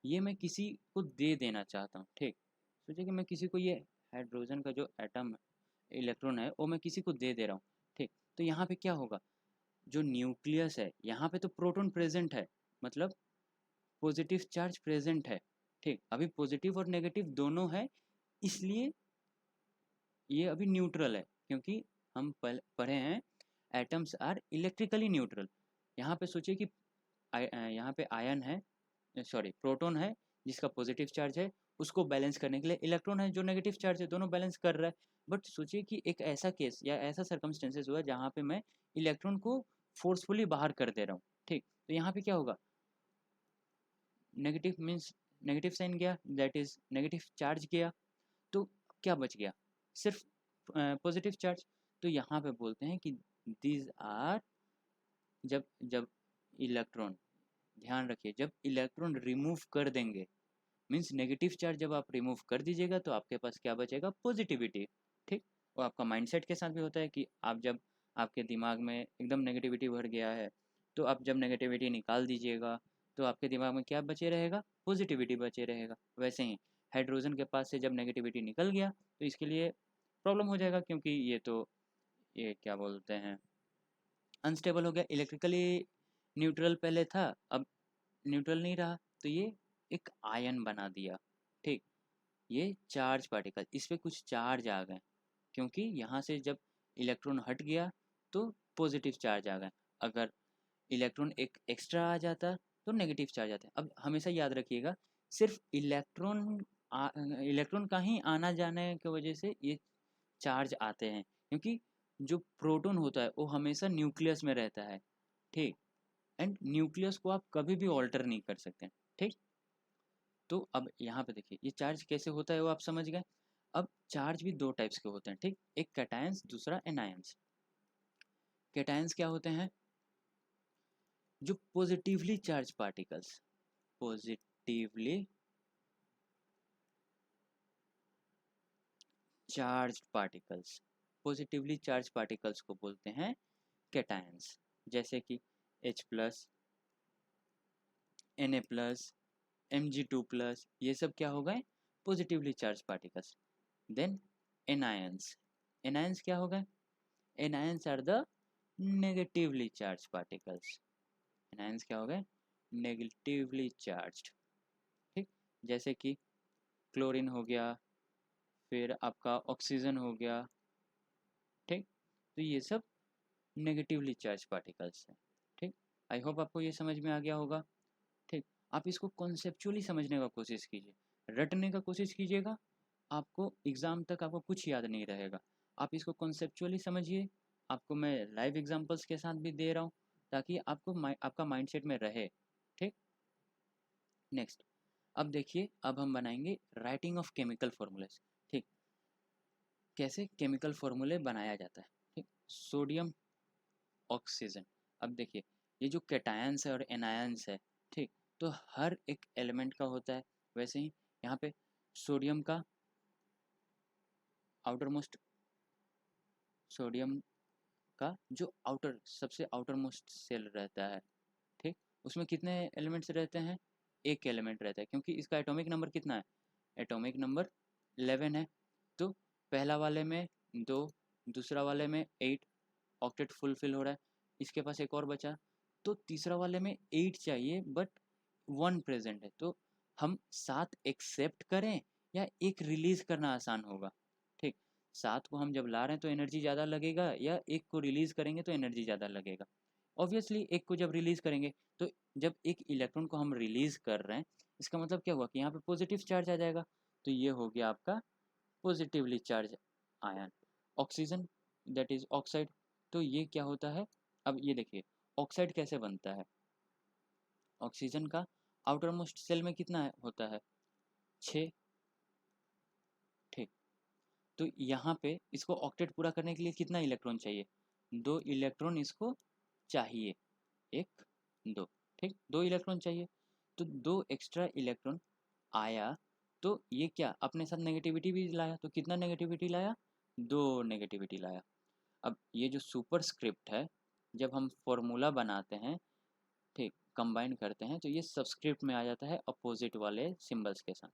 ये मैं किसी को दे देना चाहता हूँ, ठीक। सोचिए कि मैं किसी को ये हाइड्रोजन का जो एटम इलेक्ट्रॉन है वो मैं किसी को दे दे रहा हूँ, ठीक। तो यहाँ पे क्या होगा, जो न्यूक्लियस है यहाँ पे तो प्रोटॉन प्रेजेंट है, मतलब पॉजिटिव चार्ज प्रेजेंट है, ठीक। अभी पॉजिटिव और नेगेटिव दोनों है, इसलिए ये अभी न्यूट्रल है, क्योंकि हम पढ़े हैं एटम्स आर इलेक्ट्रिकली न्यूट्रल। यहाँ पे सोचिए कि यहाँ पे आयन है, सॉरी प्रोटॉन है जिसका पॉजिटिव चार्ज है, उसको बैलेंस करने के लिए इलेक्ट्रॉन है जो नेगेटिव चार्ज है, दोनों बैलेंस कर रहा है। बट सोचिए कि एक ऐसा केस या ऐसा सर्कमस्टेंसेस हुआ जहाँ पे मैं इलेक्ट्रॉन को फोर्सफुली बाहर कर दे रहा हूँ, ठीक। तो यहाँ पे क्या होगा, नेगेटिव मीन्स नेगेटिव साइन गया, दैट इज नेगेटिव चार्ज गया, तो क्या बच गया, सिर्फ पॉजिटिव चार्ज। तो यहाँ पे बोलते हैं कि दीज आर, जब जब इलेक्ट्रॉन, ध्यान रखिए जब इलेक्ट्रॉन रिमूव कर देंगे, मीन्स नेगेटिव चार्ज जब आप रिमूव कर दीजिएगा तो आपके पास क्या बचेगा, पॉजिटिविटी, ठीक। वो आपका माइंडसेट के साथ भी होता है कि आप जब आपके दिमाग में एकदम नेगेटिविटी भर गया है, तो आप जब नेगेटिविटी निकाल दीजिएगा तो आपके दिमाग में क्या बचे रहेगा, पॉजिटिविटी बचे रहेगा। वैसे ही हाइड्रोजन के पास से जब नेगेटिविटी निकल गया तो इसके लिए प्रॉब्लम हो जाएगा, क्योंकि ये तो ये क्या बोलते हैं, अनस्टेबल हो गया, इलेक्ट्रिकली न्यूट्रल पहले था, अब न्यूट्रल नहीं रहा, तो ये एक आयन बना दिया, ठीक। ये चार्ज पार्टिकल, इस पे कुछ चार्ज आ गए, क्योंकि यहाँ से जब इलेक्ट्रॉन हट गया तो पॉजिटिव चार्ज आ गए, अगर इलेक्ट्रॉन एक एक्स्ट्रा आ जाता तो नेगेटिव चार्ज आता है। अब हमेशा याद रखिएगा, सिर्फ इलेक्ट्रॉन का ही आना जाने की वजह से ये चार्ज आते हैं, क्योंकि जो प्रोटॉन होता है वो हमेशा न्यूक्लियस में रहता है, ठीक। एंड न्यूक्लियस को आप कभी भी ऑल्टर नहीं कर सकते, ठीक। तो अब यहाँ पे देखिए ये चार्ज कैसे होता है वो आप समझ गए। अब चार्ज भी दो टाइप्स के होते हैं, ठीक, एक कैटायंस दूसरा एनायंस। कैटायंस क्या होते हैं, जो positively charge particles, positively charged particles, positively charge particles को बोलते हैं कैटायंस, जैसे कि H+, Na+, Mg2+, ये सब क्या हो गए? Positively charge particles. Then anions, anions क्या हो गए? Anions are the negatively charge particles, anions क्या हो गए? Negatively charged. ठीक, जैसे कि क्लोरीन हो गया, फिर आपका ऑक्सीजन हो गया। ठीक, तो ये सब नेगेटिवली चार्ज पार्टिकल्स हैं। ठीक, आई होप आपको ये समझ में आ गया होगा। ठीक, आप इसको कॉन्सेप्चुअली समझने का कोशिश कीजिए, रटने का कोशिश कीजिएगा, आपको एग्ज़ाम तक आपको कुछ याद नहीं रहेगा। आप इसको कॉन्सेप्चुअली समझिए, आपको मैं लाइव एग्जांपल्स के साथ भी दे रहा हूँ ताकि आपका माइंडसेट में रहे। ठीक, नेक्स्ट, अब देखिए, अब हम बनाएंगे राइटिंग ऑफ केमिकल फॉर्मूलेस। ठीक, कैसे केमिकल फॉर्मूले बनाया जाता है। ठीक, सोडियम ऑक्सीजन, अब देखिए ये जो कैटायंस है और एनायंस है, ठीक, तो हर एक एलिमेंट का होता है। वैसे ही यहाँ पे सोडियम का आउटर मोस्ट, सोडियम का जो आउटर सबसे आउटर मोस्ट सेल रहता है, ठीक, उसमें कितने एलिमेंट्स रहते हैं? एक एलिमेंट रहता है, क्योंकि इसका एटॉमिक नंबर कितना है? एटॉमिक नंबर 11 है। तो पहला वाले में 2, दूसरा वाले में 8, ऑक्टेट फुलफिल हो रहा है। इसके पास एक और बचा, तो तीसरा वाले में 8 चाहिए बट 1 प्रेजेंट है। तो हम 7 एक्सेप्ट करें या एक रिलीज करना आसान होगा? ठीक, 7 को हम जब ला रहे हैं तो एनर्जी ज़्यादा लगेगा, या एक को रिलीज करेंगे तो एनर्जी ज़्यादा लगेगा? ऑब्वियसली एक को जब रिलीज करेंगे, तो जब एक इलेक्ट्रॉन को हम रिलीज कर रहे हैं, इसका मतलब क्या हुआ कि यहाँ पे पॉजिटिव चार्ज आ जाएगा। तो ये हो गया आपका positively charge ion. Oxygen that is oxide, तो ये क्या होता है? अब ये देखिए ऑक्साइड कैसे बनता है। ऑक्सीजन का आउटर मोस्ट सेल में कितना होता है? 6। ठीक, तो यहाँ पे इसको ऑक्टेट पूरा करने के लिए कितना इलेक्ट्रॉन चाहिए? 2 इलेक्ट्रॉन इसको चाहिए, 1 2। ठीक, 2 इलेक्ट्रॉन चाहिए, तो 2 एक्स्ट्रा इलेक्ट्रॉन आया, तो ये क्या अपने साथ नेगेटिविटी भी लाया, तो कितना नेगेटिविटी लाया? 2 नेगेटिविटी लाया। अब ये जो सुपरस्क्रिप्ट है, जब हम फॉर्मूला बनाते हैं, ठीक, कंबाइन करते हैं, तो ये सबस्क्रिप्ट में आ जाता है अपोजिट वाले सिंबल्स के साथ।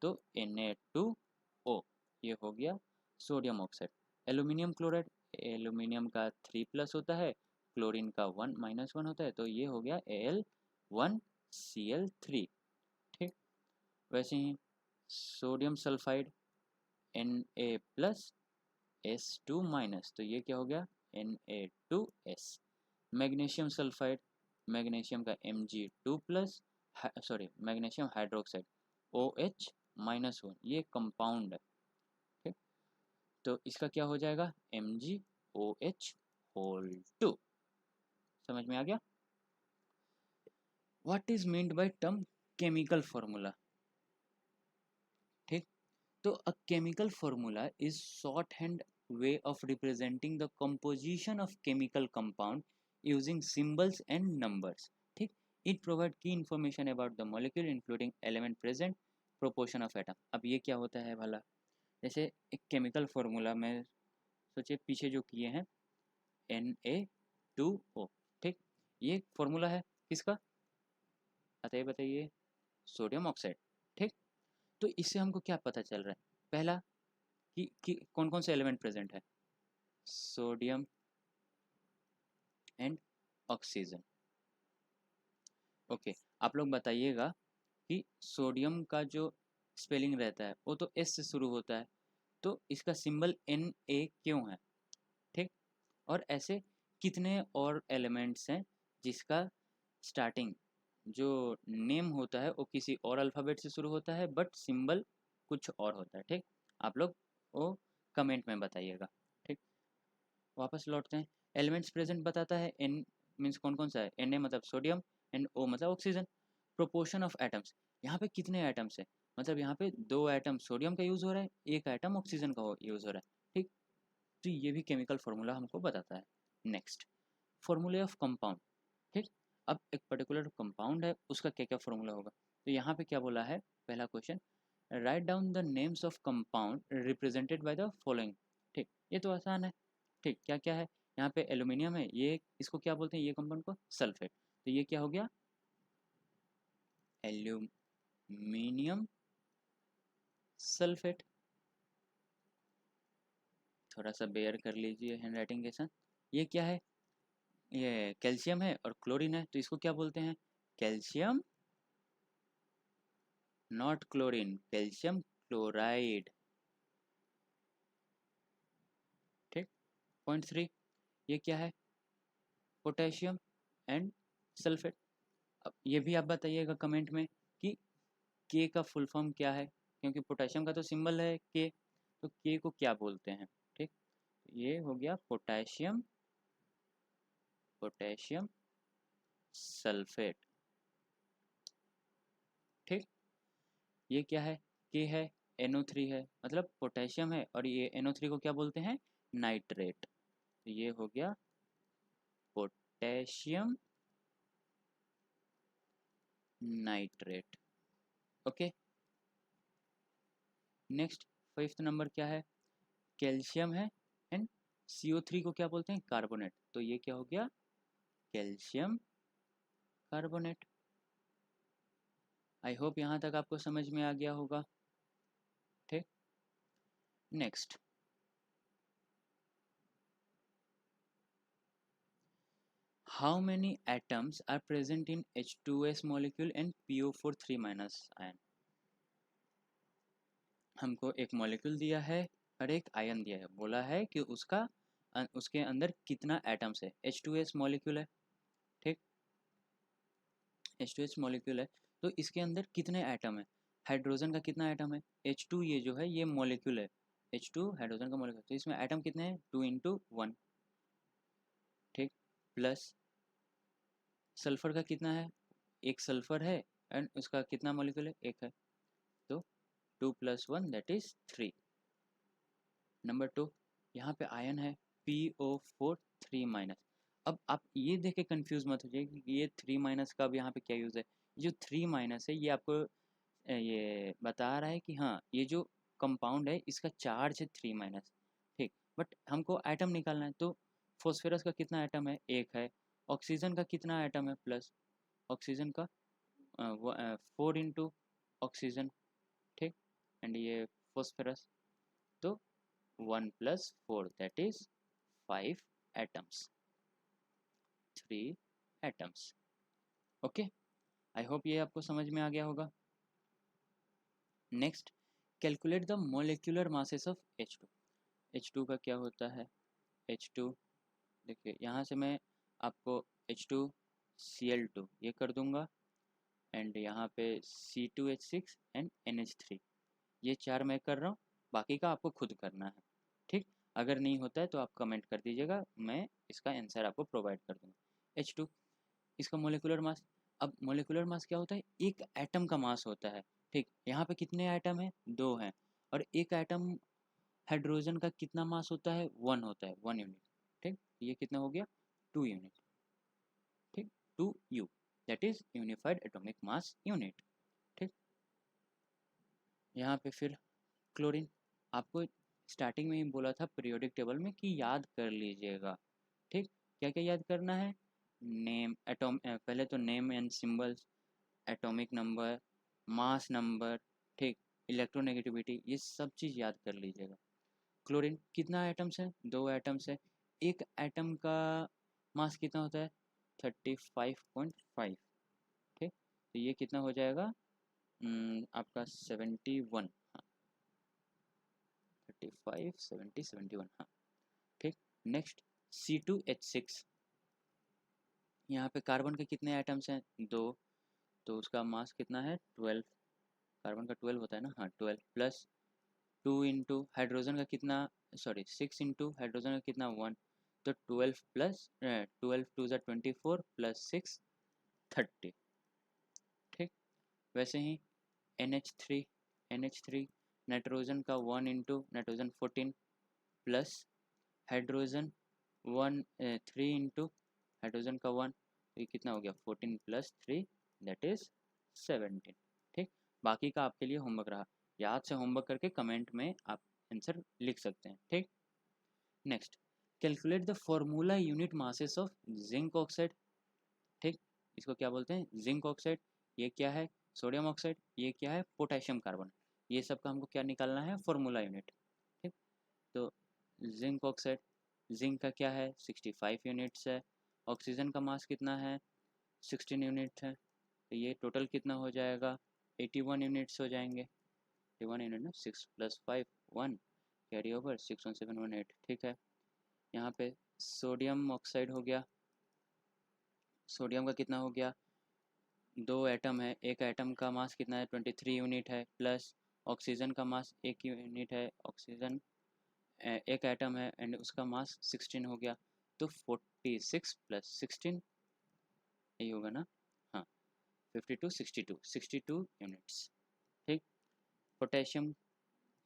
तो Na2O, ये हो गया sodium oxide. Aluminium chloride, aluminium का 3+ होता है, क्लोरीन का 1 - 1 होता है, तो ये हो गया Al1Cl3। ठीक, वैसे ही सोडियम सल्फाइड Na+S2-, तो ये क्या हो गया? Na2S। मैग्नीशियम सल्फाइड, मैग्नीशियम का Mg2+, sorry magnesium hydroxide OH-1, ये कंपाउंड है। ठीक, तो इसका क्या हो जाएगा? MgOH2। समझ में आ गया? What is meant by term chemical formula? ठीक, तो a chemical formula is short hand way of representing the composition of chemical compound using symbols and numbers. ठीक, it provide key information about the molecule including element present, proportion of atom। अब ये क्या होता है भला? जैसे एक chemical formula में सोचिए पीछे जो किए हैं Na2O। ठीक, ये फॉर्मूला है किसका? बताइए बताइए, सोडियम ऑक्साइड। ठीक, तो इससे हमको क्या पता चल रहा है? पहला कि कौन कौन से एलिमेंट प्रेजेंट है? Sodium and oxygen. ओके, आप लोग बताइएगा कि सोडियम का जो स्पेलिंग रहता है वो तो एस से शुरू होता है, तो इसका सिंबल Na क्यों है? ठीक, और ऐसे कितने और एलिमेंट्स हैं जिसका स्टार्टिंग जो नेम होता है वो किसी और अल्फ़ाबेट से शुरू होता है बट सिंबल कुछ और होता है? ठीक, आप लोग वो कमेंट में बताइएगा। ठीक, वापस लौटते हैं। एलिमेंट्स प्रेजेंट बताता है, एन मीन्स कौन कौन सा है? Na मतलब सोडियम एंड O मतलब ऑक्सीजन। प्रोपोर्शन ऑफ एटम्स, यहाँ पे कितने एटम्स है? मतलब यहाँ पे 2 एटम सोडियम का यूज़ हो रहा है, 1 एटम ऑक्सीजन का यूज़ हो रहा है। ठीक, तो ये भी केमिकल फॉर्मूला हमको बताता है। नेक्स्ट, फॉर्मूले ऑफ कंपाउंड। ठीक, अब एक पर्टिकुलर कंपाउंड है, उसका क्या क्या फॉर्मूला होगा? तो यहाँ पे क्या बोला है? पहला question, write down the names of compound represented by the following. ठीक, ये तो आसान है। ठीक, क्या क्या है यहाँ पे? एल्यूमिनियम है, ये इसको क्या बोलते हैं? ये कंपाउंड को सल्फेट। तो ये क्या हो गया? Aluminium sulphate. थोड़ा सा बेयर कर लीजिए हैंड राइटिंग के साथ। ये क्या है? ये कैल्शियम है और क्लोरीन है, तो इसको क्या बोलते हैं? Calcium not chlorine, calcium chloride. ठीक, पॉइंट 3, ये क्या है? Potassium and sulphate. अब ये भी आप बताइएगा कमेंट में कि के का फुल फॉर्म क्या है, क्योंकि पोटेशियम का तो सिंबल है के, तो के को क्या बोलते हैं? ठीक, ये हो गया पोटेशियम, पोटेशियम सल्फेट। ठीक, ये क्या है? के है, NO3 है, मतलब पोटेशियम है, और ये NO3 को क्या बोलते हैं? नाइट्रेट। तो ये हो गया potassium nitrate. Okay, next 5th number क्या है? कैल्शियम है एंड CO3 को क्या बोलते हैं? कार्बोनेट। तो ये क्या हो गया? Calcium carbonate. आई होप यहाँ तक आपको समझ में आ गया होगा। ठीक, next, how many atoms are present in H2S molecule and PO4 3- ion. हमको एक मॉलिक्यूल दिया है और एक आयन दिया है, बोला है कि उसके अंदर कितना एटम्स है। H2S मॉलिक्यूल है, ठीक, H2S मॉलिक्यूल है, तो इसके अंदर कितने एटम है? हाइड्रोजन का कितना एटम है? H2 ये जो है ये मॉलिक्यूल है, H2 हाइड्रोजन का मॉलिक्यूल, तो इसमें एटम कितने हैं? 2 × 1। ठीक, प्लस सल्फर का कितना है? एक सल्फर है एंड उसका कितना मॉलिक्यूल है? एक है, तो 2 + 1 दैट इज 3। नंबर 2, यहाँ पे आयन है PO4 3-। अब आप ये देख के कन्फ्यूज मत हो जाइए कि ये 3- का अब यहाँ पे क्या यूज़ है। ये जो 3- है ये आपको ये बता रहा है कि हाँ ये जो कंपाउंड है इसका चार्ज है 3-। ठीक, बट हमको एटम निकालना है, तो फॉस्फेरस का कितना एटम है? एक है। ऑक्सीजन का कितना एटम है? प्लस ऑक्सीजन का 4 × ऑक्सीजन। ठीक, एंड ये फॉस्फेरस, तो 1 + 4 that is 5 atoms, 3 atoms. Okay, I hope ये आपको समझ में आ गया होगा। Next, calculate the molecular masses of H2। H2 का क्या होता है? H2, देखिए यहाँ से मैं आपको H2Cl2 ये कर दूंगा, एंड यहाँ पे C2H6 एंड NH3, ये 4 मैं कर रहा हूँ, बाकी का आपको खुद करना है। ठीक, अगर नहीं होता है तो आप कमेंट कर दीजिएगा, मैं इसका आंसर आपको प्रोवाइड कर दूँगा। H2, इसका मोलिकुलर मास। अब मोलिकुलर मास क्या होता है? एक एटम का मास होता है। ठीक, यहाँ पे कितने एटम हैं? 2 हैं, और एक एटम हाइड्रोजन का कितना मास होता है? 1 होता है, 1 यूनिट। ठीक, ये कितना हो गया? 2 यूनिट। ठीक, 2U that is unified atomic mass unit. ठीक, यहाँ पे फिर क्लोरीन, आपको स्टार्टिंग में ही बोला था पीरियोडिक टेबल में कि याद कर लीजिएगा। ठीक, क्या क्या याद करना है? नेम, एटॉम, पहले तो name and symbols, atomic number, mass number, ठीक, इलेक्ट्रोनेगेटिविटी, ये सब चीज़ याद कर लीजिएगा। क्लोरीन कितना एटम्स है? 2 एटम्स है। एक एटम का मास कितना होता है? 35.5। ठीक, तो ये कितना हो जाएगा? आपका 71, हाँ 35 70 71, हाँ। ठीक, नेक्स्ट C2H6, यहाँ पे कार्बन के कितने आइटम्स हैं? 2, तो उसका मास कितना है? 12, कार्बन का 12 होता है ना, हाँ 12, प्लस 2 इंटू हाइड्रोजन का कितना, सॉरी 6 इंटू हाइड्रोजन का कितना? 1, तो 12 प्लस 12 2 ज़ा 24 प्लस 6 30। ठीक, वैसे ही NH3, NH3 नाइट्रोजन का 1 into nitrogen 14 plus hydrogen 1 3 into hydrogen का 1, तो ये कितना हो गया? 14 + 3 दैट इज 17। ठीक, बाकी का आपके लिए होमवर्क रहा। याद से होमवर्क करके कमेंट में आप आंसर लिख सकते हैं, ठीक। Next, calculate the formula unit masses of zinc oxide, ठीक। इसको क्या बोलते हैं, जिंक ऑक्साइड। ये क्या है, सोडियम ऑक्साइड। ये क्या है, पोटेशियम कार्बन। ये सब का हमको क्या निकालना है, फॉर्मूला यूनिट, ठीक। तो जिंक ऑक्साइड, जिंक का क्या है 65 यूनिट्स है। ऑक्सीजन का मास कितना है 16 यूनिट है। तो ये टोटल कितना हो जाएगा 81 यूनिट्स हो जाएंगे। 81 यूनिट ना, 6 + 5 1 कैरी ओवर 61718, ठीक है। यहाँ पे सोडियम ऑक्साइड हो गया। सोडियम का कितना हो गया, 2 एटम है, एक एटम का मास कितना है 23 यूनिट है, प्लस ऑक्सीजन का मास 1 यूनिट है। ऑक्सीजन एक एटम है एंड उसका मास 16 हो गया। तो 46 + 16 यही होगा ना, हाँ 52 62 यूनिट्स, ठीक। पोटेशियम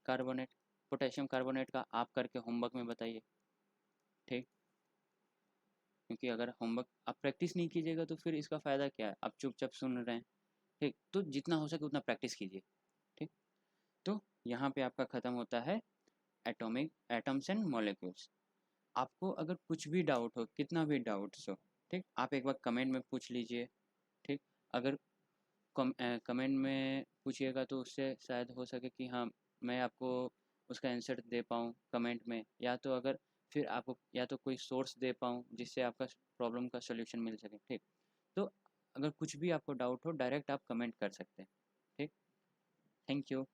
कार्बोनेट, पोटेशियम कार्बोनेट का आप करके होमवर्क में बताइए, ठीक। क्योंकि अगर होमवर्क आप प्रैक्टिस नहीं कीजिएगा तो फिर इसका फ़ायदा क्या है, आप चुपचाप सुन रहे हैं, ठीक। तो जितना हो सके उतना प्रैक्टिस कीजिए, ठीक। तो यहाँ पे आपका ख़त्म होता है एटॉमिक एटम्स एंड मॉलिक्यूल्स। आपको अगर कुछ भी डाउट हो, कितना भी डाउट्स हो, ठीक, आप एक बार कमेंट में पूछ लीजिए, ठीक। अगर कमेंट में पूछिएगा तो उससे शायद हो सके कि हाँ मैं आपको उसका आंसर दे पाऊँ कमेंट में, या तो अगर फिर आपको या तो कोई सोर्स दे पाऊँ जिससे आपका प्रॉब्लम का सॉल्यूशन मिल सके, ठीक। तो अगर कुछ भी आपको डाउट हो डायरेक्ट आप कमेंट कर सकते हैं, ठीक। Thank you.